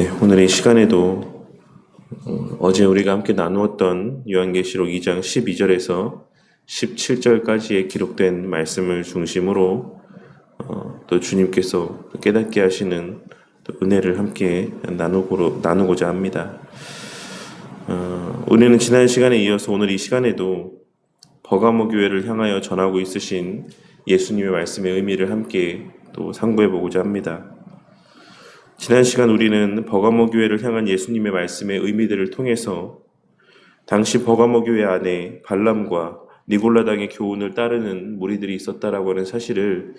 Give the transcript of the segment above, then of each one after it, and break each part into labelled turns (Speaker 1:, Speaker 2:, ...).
Speaker 1: 네, 오늘 이 시간에도 어제 우리가 함께 나누었던 요한계시록 2장 12절에서 17절까지의 기록된 말씀을 중심으로 또 주님께서 깨닫게 하시는 또 은혜를 함께 나누고자 합니다. 우리는 지난 시간에 이어서 오늘 이 시간에도 버가모 교회를 향하여 전하고 있으신 예수님의 말씀의 의미를 함께 또 상고해 보고자 합니다. 지난 시간 우리는 버가모 교회를 향한 예수님의 말씀의 의미들을 통해서 당시 버가모 교회 안에 발람과 니골라당의 교훈을 따르는 무리들이 있었다라고 하는 사실을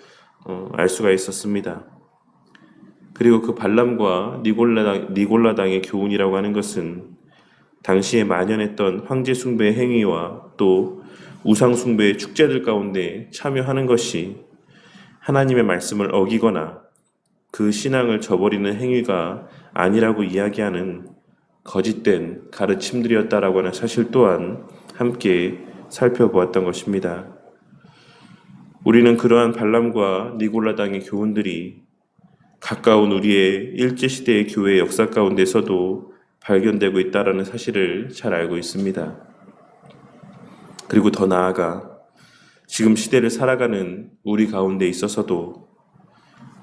Speaker 1: 알 수가 있었습니다. 그리고 그 발람과 니골라당의 교훈이라고 하는 것은 당시에 만연했던 황제 숭배의 행위와 또 우상 숭배의 축제들 가운데 참여하는 것이 하나님의 말씀을 어기거나 그 신앙을 저버리는 행위가 아니라고 이야기하는 거짓된 가르침들이었다라고 하는 사실 또한 함께 살펴보았던 것입니다. 우리는 그러한 발람과 니골라당의 교훈들이 가까운 우리의 일제시대의 교회 역사 가운데서도 발견되고 있다라는 사실을 잘 알고 있습니다. 그리고 더 나아가 지금 시대를 살아가는 우리 가운데 있어서도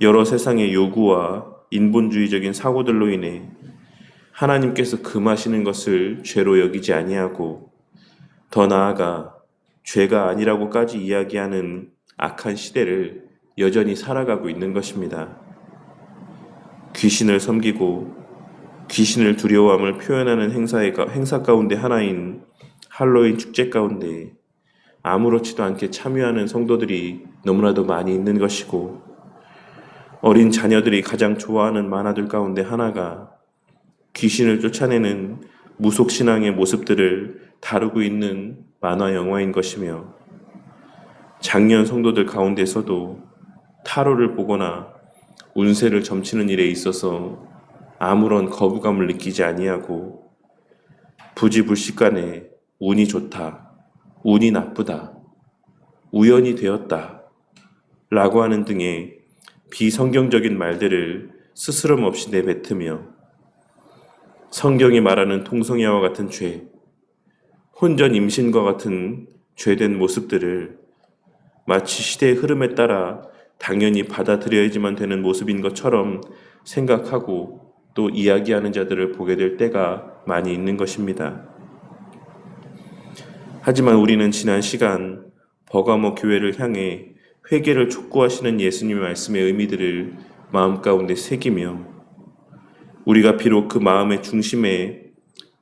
Speaker 1: 여러 세상의 요구와 인본주의적인 사고들로 인해 하나님께서 금하시는 것을 죄로 여기지 아니하고 더 나아가 죄가 아니라고까지 이야기하는 악한 시대를 여전히 살아가고 있는 것입니다. 귀신을 섬기고 귀신을 두려워함을 표현하는 행사 가운데 하나인 할로윈 축제 가운데 아무렇지도 않게 참여하는 성도들이 너무나도 많이 있는 것이고 어린 자녀들이 가장 좋아하는 만화들 가운데 하나가 귀신을 쫓아내는 무속신앙의 모습들을 다루고 있는 만화 영화인 것이며 장년 성도들 가운데서도 타로를 보거나 운세를 점치는 일에 있어서 아무런 거부감을 느끼지 아니하고 부지불식간에 운이 좋다, 운이 나쁘다, 우연이 되었다 라고 하는 등의 비성경적인 말들을 스스럼 없이 내뱉으며 성경이 말하는 통성애와 같은 죄, 혼전 임신과 같은 죄된 모습들을 마치 시대의 흐름에 따라 당연히 받아들여야지만 되는 모습인 것처럼 생각하고 또 이야기하는 자들을 보게 될 때가 많이 있는 것입니다. 하지만 우리는 지난 시간 버가모 교회를 향해 회개를 촉구하시는 예수님의 말씀의 의미들을 마음 가운데 새기며 우리가 비록 그 마음의 중심에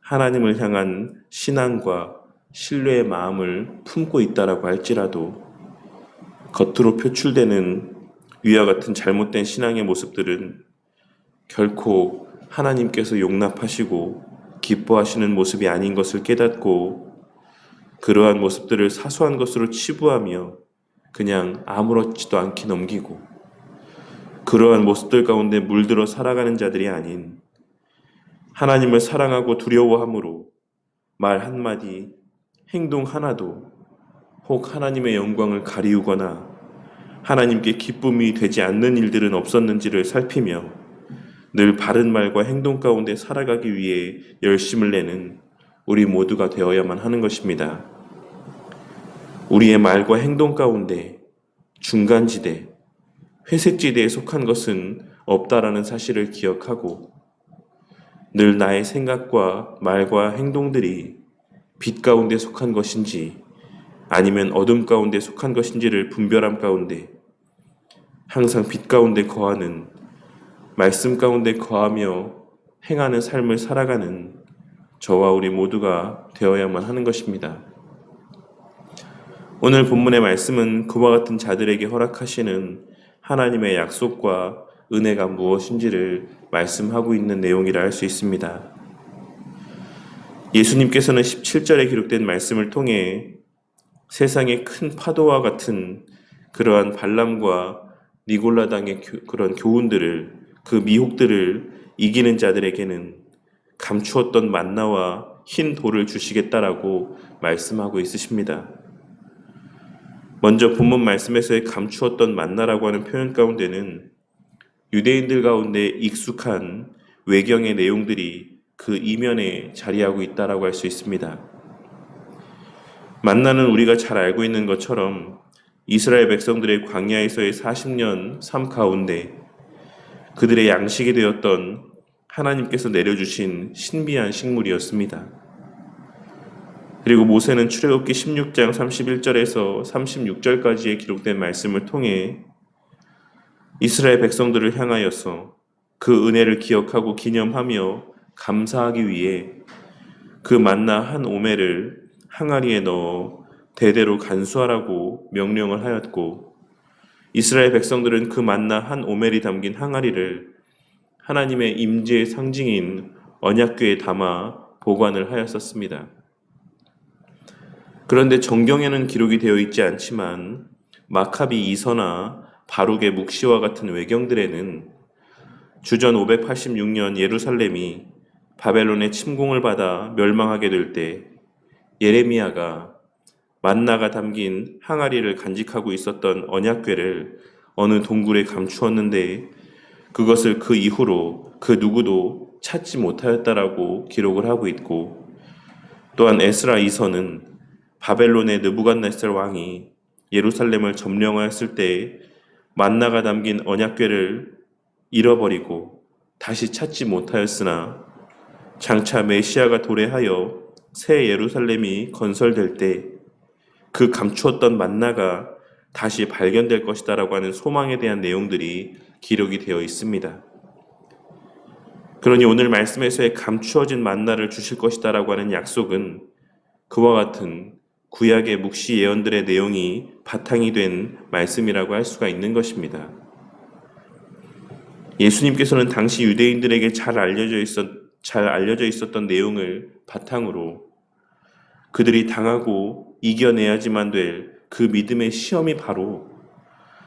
Speaker 1: 하나님을 향한 신앙과 신뢰의 마음을 품고 있다라고 할지라도 겉으로 표출되는 위와 같은 잘못된 신앙의 모습들은 결코 하나님께서 용납하시고 기뻐하시는 모습이 아닌 것을 깨닫고 그러한 모습들을 사소한 것으로 치부하며 그냥 아무렇지도 않게 넘기고 그러한 모습들 가운데 물들어 살아가는 자들이 아닌 하나님을 사랑하고 두려워함으로 말 한마디, 행동 하나도 혹 하나님의 영광을 가리우거나 하나님께 기쁨이 되지 않는 일들은 없었는지를 살피며 늘 바른 말과 행동 가운데 살아가기 위해 열심을 내는 우리 모두가 되어야만 하는 것입니다. 우리의 말과 행동 가운데 중간지대, 회색지대에 속한 것은 없다라는 사실을 기억하고 늘 나의 생각과 말과 행동들이 빛 가운데 속한 것인지 아니면 어둠 가운데 속한 것인지를 분별함 가운데 항상 빛 가운데 거하는 말씀 가운데 거하며 행하는 삶을 살아가는 저와 우리 모두가 되어야만 하는 것입니다. 오늘 본문의 말씀은 그와 같은 자들에게 허락하시는 하나님의 약속과 은혜가 무엇인지를 말씀하고 있는 내용이라 할 수 있습니다. 예수님께서는 17절에 기록된 말씀을 통해 세상의 큰 파도와 같은 그러한 발람과 니골라당의 그런 교훈들을 그 미혹들을 이기는 자들에게는 감추었던 만나와 흰 돌을 주시겠다라고 말씀하고 있으십니다. 먼저 본문 말씀에서의 감추었던 만나라고 하는 표현 가운데는 유대인들 가운데 익숙한 외경의 내용들이 그 이면에 자리하고 있다라고 할 수 있습니다. 만나는 우리가 잘 알고 있는 것처럼 이스라엘 백성들의 광야에서의 40년 삶 가운데 그들의 양식이 되었던 하나님께서 내려주신 신비한 식물이었습니다. 그리고 모세는 출애굽기 16장 31절에서 36절까지의 기록된 말씀을 통해 이스라엘 백성들을 향하여서 그 은혜를 기억하고 기념하며 감사하기 위해 그 만나 한 오멜을 항아리에 넣어 대대로 간수하라고 명령을 하였고, 이스라엘 백성들은 그 만나 한 오멜이 담긴 항아리를 하나님의 임재의 상징인 언약궤에 담아 보관을 하였었습니다. 그런데 정경에는 기록이 되어 있지 않지만 마카비 이서나 바룩의 묵시와 같은 외경들에는 주전 586년 예루살렘이 바벨론의 침공을 받아 멸망하게 될 때 예레미야가 만나가 담긴 항아리를 간직하고 있었던 언약궤를 어느 동굴에 감추었는데 그것을 그 이후로 그 누구도 찾지 못하였다라고 기록을 하고 있고, 또한 에스라 이서는 바벨론의 느부갓네살 왕이 예루살렘을 점령하였을 때 만나가 담긴 언약궤를 잃어버리고 다시 찾지 못하였으나 장차 메시아가 도래하여 새 예루살렘이 건설될 때 그 감추었던 만나가 다시 발견될 것이다라고 하는 소망에 대한 내용들이 기록이 되어 있습니다. 그러니 오늘 말씀에서의 감추어진 만나를 주실 것이다라고 하는 약속은 그와 같은 구약의 묵시 예언들의 내용이 바탕이 된 말씀이라고 할 수가 있는 것입니다. 예수님께서는 당시 유대인들에게 잘 알려져 있었던 내용을 바탕으로 그들이 당하고 이겨내야지만 될 그 믿음의 시험이 바로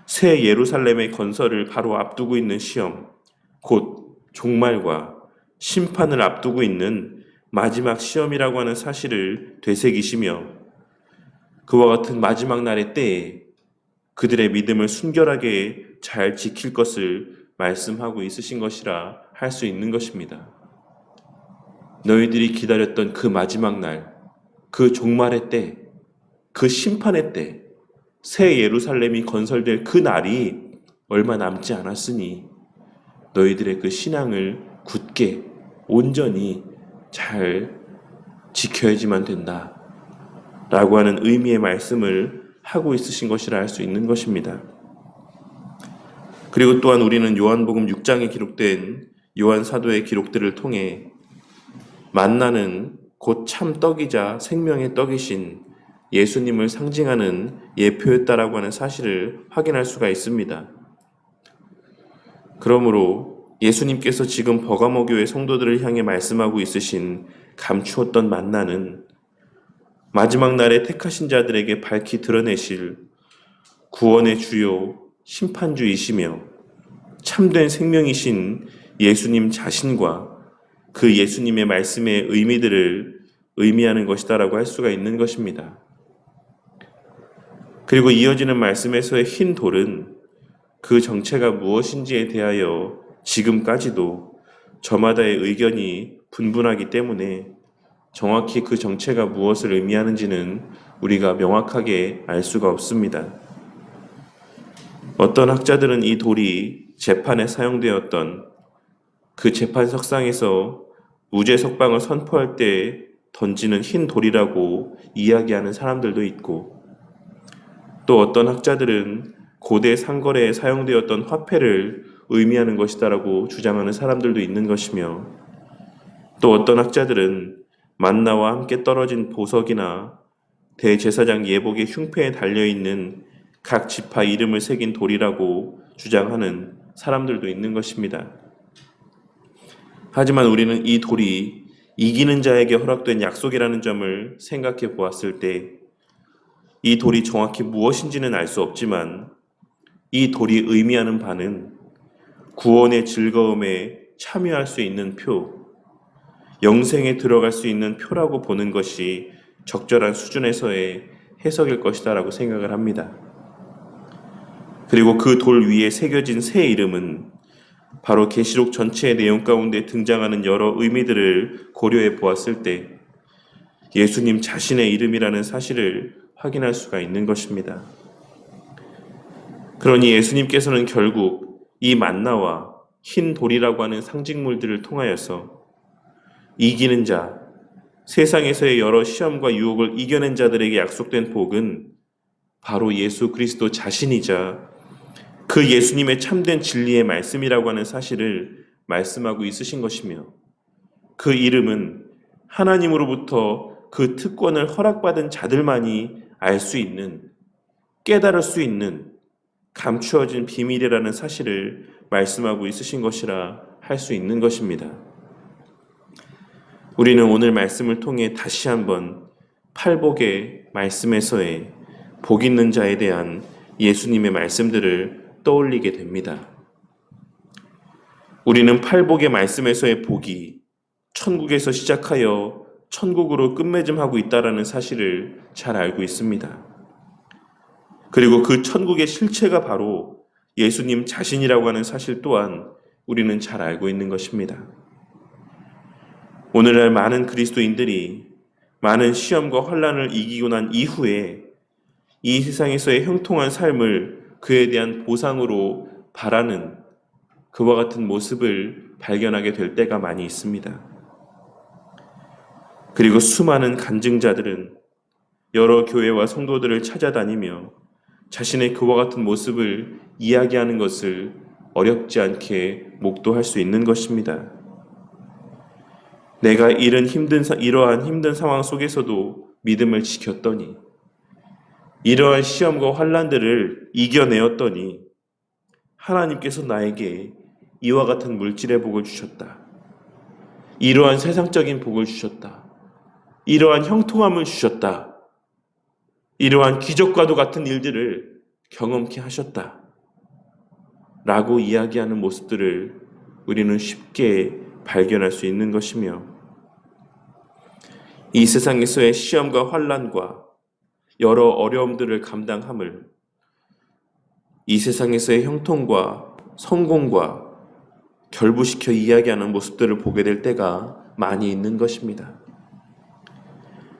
Speaker 1: 새 예루살렘의 건설을 바로 앞두고 있는 시험, 곧 종말과 심판을 앞두고 있는 마지막 시험이라고 하는 사실을 되새기시며, 그와 같은 마지막 날의 때에 그들의 믿음을 순결하게 잘 지킬 것을 말씀하고 있으신 것이라 할 수 있는 것입니다. 너희들이 기다렸던 그 마지막 날, 그 종말의 때, 그 심판의 때, 새 예루살렘이 건설될 그 날이 얼마 남지 않았으니 너희들의 그 신앙을 굳게 온전히 잘 지켜야지만 된다 라고 하는 의미의 말씀을 하고 있으신 것이라 할 수 있는 것입니다. 그리고 또한 우리는 요한복음 6장에 기록된 요한 사도의 기록들을 통해 만나는 곧 참 떡이자 생명의 떡이신 예수님을 상징하는 예표였다라고 하는 사실을 확인할 수가 있습니다. 그러므로 예수님께서 지금 버가모 교회 성도들을 향해 말씀하고 있으신 감추었던 만나는 마지막 날에 택하신 자들에게 밝히 드러내실 구원의 주요 심판주이시며 참된 생명이신 예수님 자신과 그 예수님의 말씀의 의미들을 의미하는 것이다라고 할 수가 있는 것입니다. 그리고 이어지는 말씀에서의 흰 돌은 그 정체가 무엇인지에 대하여 지금까지도 저마다의 의견이 분분하기 때문에 정확히 그 정체가 무엇을 의미하는지는 우리가 명확하게 알 수가 없습니다. 어떤 학자들은 이 돌이 재판에 사용되었던 그 재판석상에서 무죄 석방을 선포할 때 던지는 흰 돌이라고 이야기하는 사람들도 있고, 또 어떤 학자들은 고대 상거래에 사용되었던 화폐를 의미하는 것이다라고 주장하는 사람들도 있는 것이며, 또 어떤 학자들은 만나와 함께 떨어진 보석이나 대제사장 예복의 흉패에 달려있는 각 지파 이름을 새긴 돌이라고 주장하는 사람들도 있는 것입니다. 하지만 우리는 이 돌이 이기는 자에게 허락된 약속이라는 점을 생각해 보았을 때 이 돌이 정확히 무엇인지는 알 수 없지만 이 돌이 의미하는 바는 구원의 즐거움에 참여할 수 있는 표, 영생에 들어갈 수 있는 표라고 보는 것이 적절한 수준에서의 해석일 것이다라고 생각을 합니다. 그리고 그 돌 위에 새겨진 새 이름은 바로 계시록 전체의 내용 가운데 등장하는 여러 의미들을 고려해 보았을 때 예수님 자신의 이름이라는 사실을 확인할 수가 있는 것입니다. 그러니 예수님께서는 결국 이 만나와 흰 돌이라고 하는 상징물들을 통하여서 이기는 자, 세상에서의 여러 시험과 유혹을 이겨낸 자들에게 약속된 복은 바로 예수 그리스도 자신이자 그 예수님의 참된 진리의 말씀이라고 하는 사실을 말씀하고 있으신 것이며, 그 이름은 하나님으로부터 그 특권을 허락받은 자들만이 알 수 있는, 깨달을 수 있는 감추어진 비밀이라는 사실을 말씀하고 있으신 것이라 할 수 있는 것입니다. 우리는 오늘 말씀을 통해 다시 한번 팔복의 말씀에서의 복 있는 자에 대한 예수님의 말씀들을 떠올리게 됩니다. 우리는 팔복의 말씀에서의 복이 천국에서 시작하여 천국으로 끝맺음하고 있다는 사실을 잘 알고 있습니다. 그리고 그 천국의 실체가 바로 예수님 자신이라고 하는 사실 또한 우리는 잘 알고 있는 것입니다. 오늘날 많은 그리스도인들이 많은 시험과 환난을 이기고 난 이후에 이 세상에서의 형통한 삶을 그에 대한 보상으로 바라는 그와 같은 모습을 발견하게 될 때가 많이 있습니다. 그리고 수많은 간증자들은 여러 교회와 성도들을 찾아다니며 자신의 그와 같은 모습을 이야기하는 것을 어렵지 않게 목도할 수 있는 것입니다. 내가 이러한 힘든 상황 속에서도 믿음을 지켰더니, 이러한 시험과 환난들을 이겨내었더니 하나님께서 나에게 이와 같은 물질의 복을 주셨다. 이러한 세상적인 복을 주셨다. 이러한 형통함을 주셨다. 이러한 기적과도 같은 일들을 경험케 하셨다. 라고 이야기하는 모습들을 우리는 쉽게 발견할 수 있는 것이며, 이 세상에서의 시험과 환난과 여러 어려움들을 감당함을 이 세상에서의 형통과 성공과 결부시켜 이야기하는 모습들을 보게 될 때가 많이 있는 것입니다.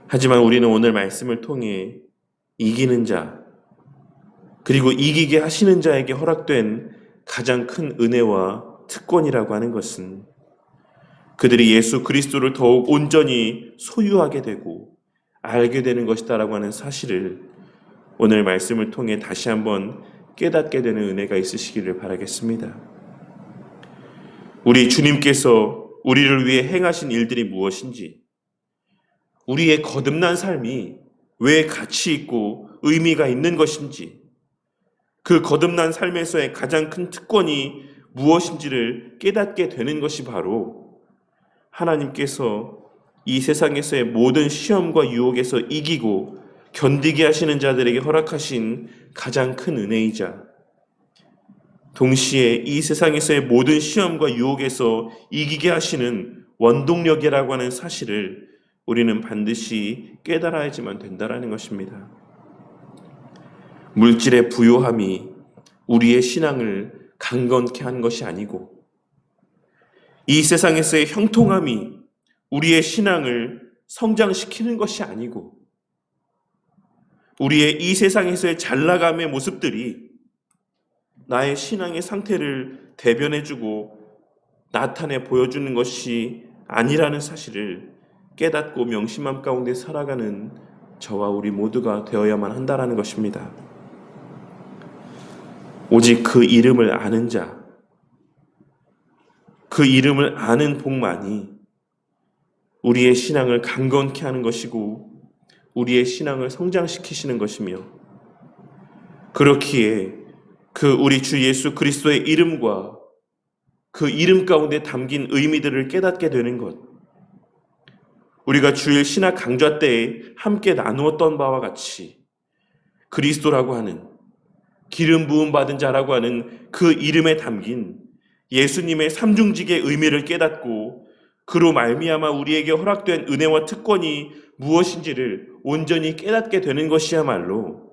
Speaker 1: 하지만 우리는 오늘 말씀을 통해 이기는 자, 그리고 이기게 하시는 자에게 허락된 가장 큰 은혜와 특권이라고 하는 것은 그들이 예수 그리스도를 더욱 온전히 소유하게 되고 알게 되는 것이다라고 하는 사실을 오늘 말씀을 통해 다시 한번 깨닫게 되는 은혜가 있으시기를 바라겠습니다. 우리 주님께서 우리를 위해 행하신 일들이 무엇인지, 우리의 거듭난 삶이 왜 가치 있고 의미가 있는 것인지, 그 거듭난 삶에서의 가장 큰 특권이 무엇인지를 깨닫게 되는 것이 바로 하나님께서 이 세상에서의 모든 시험과 유혹에서 이기고 견디게 하시는 자들에게 허락하신 가장 큰 은혜이자, 동시에 이 세상에서의 모든 시험과 유혹에서 이기게 하시는 원동력이라고 하는 사실을 우리는 반드시 깨달아야지만 된다는 것입니다. 물질의 부요함이 우리의 신앙을 강건케 하는 것이 아니고, 이 세상에서의 형통함이 우리의 신앙을 성장시키는 것이 아니고, 우리의 이 세상에서의 잘나감의 모습들이 나의 신앙의 상태를 대변해주고 나타내 보여주는 것이 아니라는 사실을 깨닫고 명심함 가운데 살아가는 저와 우리 모두가 되어야만 한다는 것입니다. 오직 그 이름을 아는 자, 그 이름을 아는 복만이 우리의 신앙을 강건케 하는 것이고 우리의 신앙을 성장시키시는 것이며, 그렇기에 그 우리 주 예수 그리스도의 이름과 그 이름 가운데 담긴 의미들을 깨닫게 되는 것, 우리가 주일 신학 강좌 때에 함께 나누었던 바와 같이 그리스도라고 하는, 기름 부음 받은 자라고 하는 그 이름에 담긴 예수님의 삼중직의 의미를 깨닫고 그로 말미암아 우리에게 허락된 은혜와 특권이 무엇인지를 온전히 깨닫게 되는 것이야말로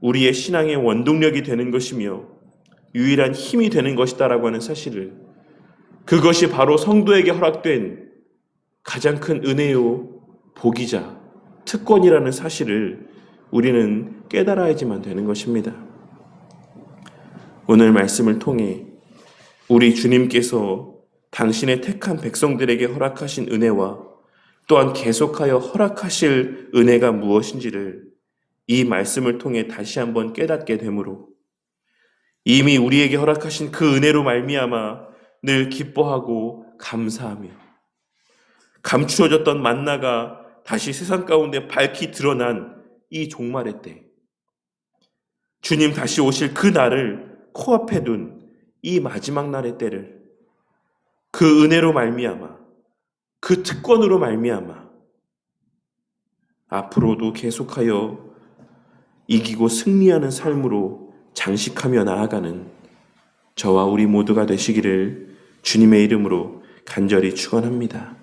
Speaker 1: 우리의 신앙의 원동력이 되는 것이며, 유일한 힘이 되는 것이다라고 하는 사실을, 그것이 바로 성도에게 허락된 가장 큰 은혜요 복이자 특권이라는 사실을 우리는 깨달아야지만 되는 것입니다. 오늘 말씀을 통해 우리 주님께서 당신의 택한 백성들에게 허락하신 은혜와 또한 계속하여 허락하실 은혜가 무엇인지를 이 말씀을 통해 다시 한번 깨닫게 되므로 이미 우리에게 허락하신 그 은혜로 말미암아 늘 기뻐하고 감사하며 감추어졌던 만나가 다시 세상 가운데 밝히 드러난 이 종말의 때, 주님 다시 오실 그 날을 코앞에 둔 이 마지막 날의 때를 그 은혜로 말미암아, 그 특권으로 말미암아 앞으로도 계속하여 이기고 승리하는 삶으로 장식하며 나아가는 저와 우리 모두가 되시기를 주님의 이름으로 간절히 축원합니다.